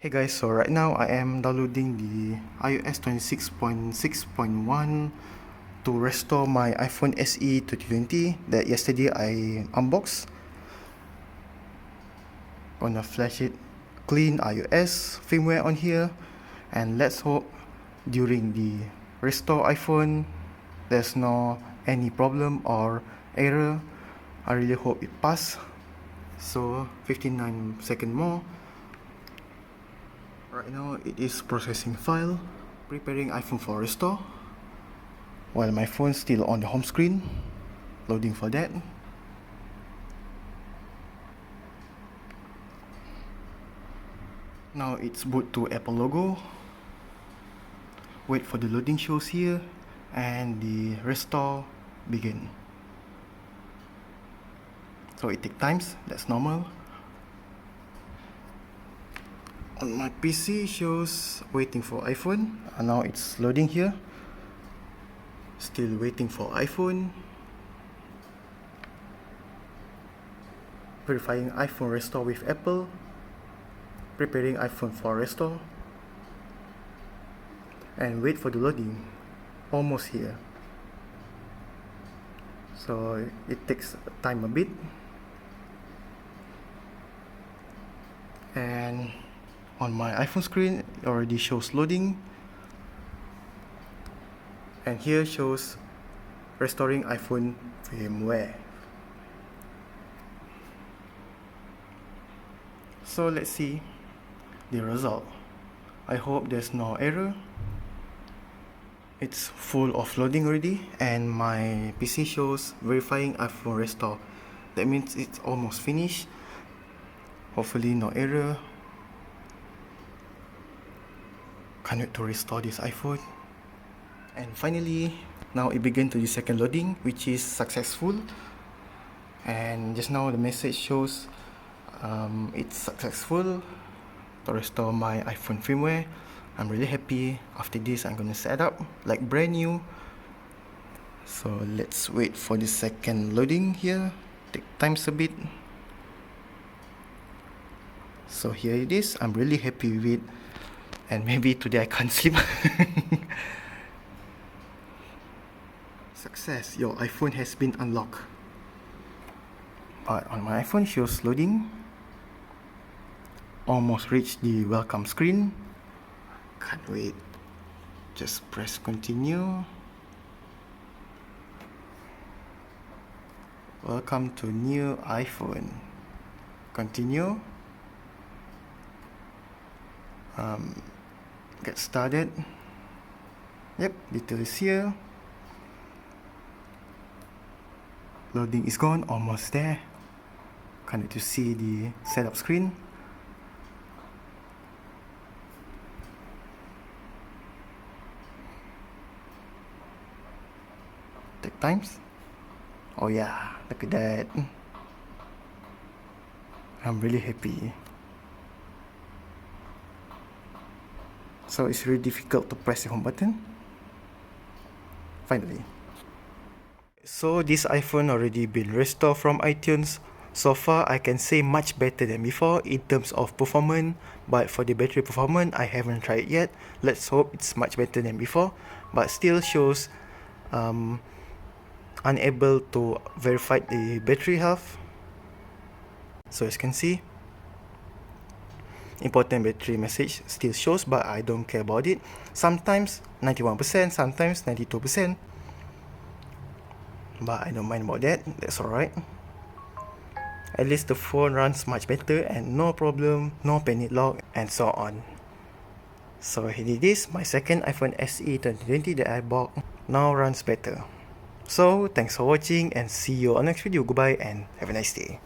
Hey guys, so right now I am downloading the iOS 26.6.1 to restore my iPhone SE 2020 that yesterday I unboxed. Gonna flash it, clean iOS firmware on here, and let's hope during the restore iPhone there's no any problem or error. I really hope it pass. So 59 seconds more. Right now it is processing file, preparing iPhone for restore, while my phone's still on the home screen, loading for that. Now it's boot to Apple logo. Wait for the loading shows here, and the restore begin. So it takes times, that's normal. On my PC shows waiting for iPhone, and now it's loading here. Still waiting for iPhone. Verifying iPhone restore with Apple. Preparing iPhone for restore. And wait for the loading. Almost here. So it takes time a bit. And on my iPhone screen, it already shows loading. And here shows restoring iPhone firmware. So let's see the result. I hope there's no error. It's full of loading already, and my PC shows verifying iPhone restore. That means it's almost finished. Hopefully no error. Can't wait to restore this iPhone. And finally, now it began to the second loading, which is successful. And just now the message shows it's successful to restore my iPhone firmware. I'm really happy. After this, I'm gonna set up like brand new. So let's wait for the second loading here. Take times a bit. So here it is. I'm really happy with it. And maybe today I can't sleep. Success, your iPhone has been unlocked. But on my iPhone it shows loading. Almost reached the welcome screen. Can't wait. Just press continue. Welcome to new iPhone. Continue. Get started. Yep, details here. Loading is gone, almost there. Can't wait to see the setup screen. Take times. Oh yeah, look at that. I'm really happy. So it's really difficult to press the home button. Finally. So this iPhone already been restored from iTunes. So far I can say much better than before in terms of performance, but for the battery performance I haven't tried it yet. Let's hope it's much better than before, but still shows unable to verify the battery health. So as you can see, important battery message still shows, but I don't care about it. Sometimes 91%, sometimes 92%. But I don't mind about that, that's alright. At least the phone runs much better and no problem, no panic lock and so on. So here it is, my second iPhone SE 2020 that I bought now runs better. So thanks for watching and see you on next video. Goodbye and have a nice day.